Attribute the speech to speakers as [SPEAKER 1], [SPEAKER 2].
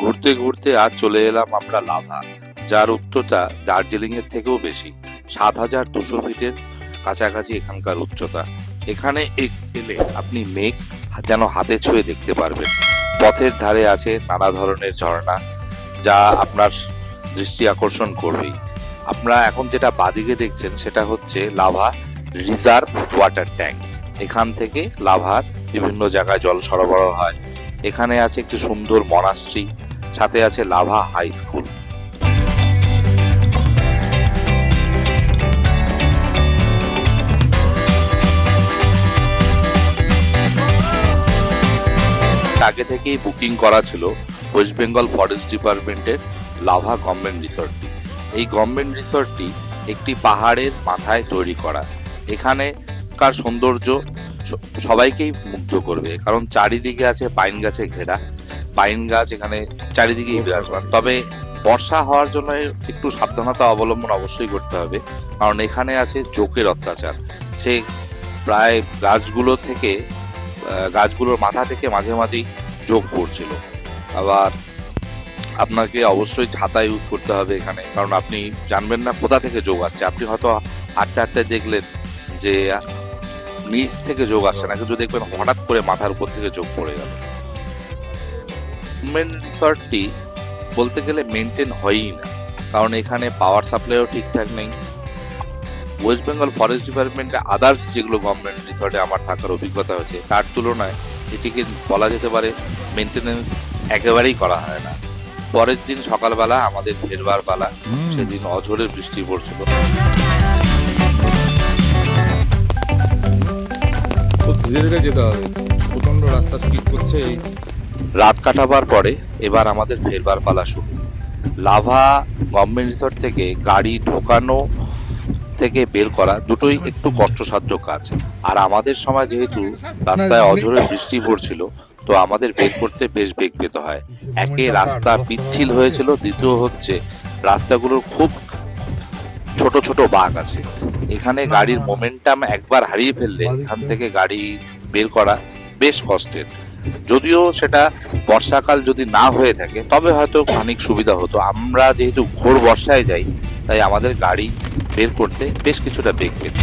[SPEAKER 1] ঘুরতে ঘুরতে আজ চলে এলাম আমরা লাভা, যার উচ্চতা দার্জিলিং এর থেকেও বেশি। ৭,২০০ ফিটের কাছাকাছি এখানকার উচ্চতা। এখানে এলে আপনি মেঘ যেন হাতে ছুঁয়ে দেখতে পারবেন। পথের ধারে আছে নানা ধরনের ঝর্ণা, যা আপনার দৃষ্টি আকর্ষণ করবেই। আপনারা এখন যেটা বাদিকে দেখছেন সেটা হচ্ছে লাভা রিজার্ভ ওয়াটার ট্যাঙ্ক। এখান থেকে লাভার বিভিন্ন জায়গায় জল সরবরাহ হয়। এখানে আছে একটি সুন্দর মনাস্ট্রি, সাথে আছে লাভা হাই স্কুল। আগে থেকেই বুকিং করা ছিল ওয়েস্ট বেঙ্গল ফরেস্ট ডিপার্টমেন্টের লাভা গভর্নমেন্ট রিসর্টটি। এই গভর্নমেন্ট রিসর্টটি একটি পাহাড়ের মাথায় তৈরি করা। এখানেকার সৌন্দর্য সবাইকেই মুগ্ধ করবে, কারণ চারিদিকে আছে পাইন গাছে ঘেরা। পাইন গাছ এখানে চারিদিকেই বিরাজমান। তবে বর্ষা হওয়ার জন্য একটু সাবধানতা অবলম্বন অবশ্যই করতে হবে, কারণ এখানে আছে জোকের অত্যাচার। সে প্রায় গাছগুলোর মাথা থেকে মাঝে মাঝেই জোক পড়ছিল। আবার আপনাকে অবশ্যই ছাতা ইউজ করতে হবে এখানে, কারণ আপনি জানবেন না কোথা থেকে জোক আসছে। আপনি হয়তো হাঁটতে হাঁটতে দেখলেন যে নিচ থেকে জোক আসছে না, কিন্তু দেখবেন হঠাৎ করে মাথার উপর থেকে জোক পড়ে গেল। গভর্নমেন্ট রিসর্টটি বলতে গেলে মেনটেন হয়ই না, কারণ এখানে পাওয়ার সাপ্লাইও ঠিকঠাক নেই। ওয়েস্ট বেঙ্গল ফরেস্ট ডিপার্টমেন্টে আদার্স যেগুলো গভর্নমেন্ট রিসর্টে আমার থাকার অভিজ্ঞতা হয়েছে, তার তুলনায় এটিকে বলা যেতে পারে মেনটেনেন্স একেবারেই করা হয় না। পরের দিন সকালবেলা আমাদের ফেরবার পালা, সেদিন অঝোরে বৃষ্টি পড়ছিল।
[SPEAKER 2] ধীরে ধীরে যেতে হবে, প্রচন্ড রাস্তা স্কিপ করছে।
[SPEAKER 1] রাত কাটাবার পরে এবার আমাদের ফেরবার পালা শুরু। লাভা গভর্নমেন্ট রিসর্ট থেকে গাড়ি ঢোকানো থেকে বের করা দুটোই একটু কষ্টসাধ্য কাজ। আর আমাদের সময় যেহেতু রাস্তায় অঝোরে বৃষ্টি পড়ছিল, তো আমাদের বের করতে বেশ বেগ পেতে হয়। একে রাস্তা পিচ্ছিল হয়েছিল, দ্বিতীয় হচ্ছে রাস্তাগুলোর খুব ছোট ছোট বাঁক আছে। এখানে গাড়ির মোমেন্টাম একবার হারিয়ে ফেললে এখান থেকে গাড়ি বের করা বেশ কষ্টের। যদিও সেটা বর্ষাকাল যদি না হয়ে থাকে তবে হয়তো খানিক সুবিধা হতো। আমরা যেহেতু ঘোর বর্ষায় যাই, তাই আমাদের গাড়ি বের করতে বেশ কিছুটা বেগ পেত।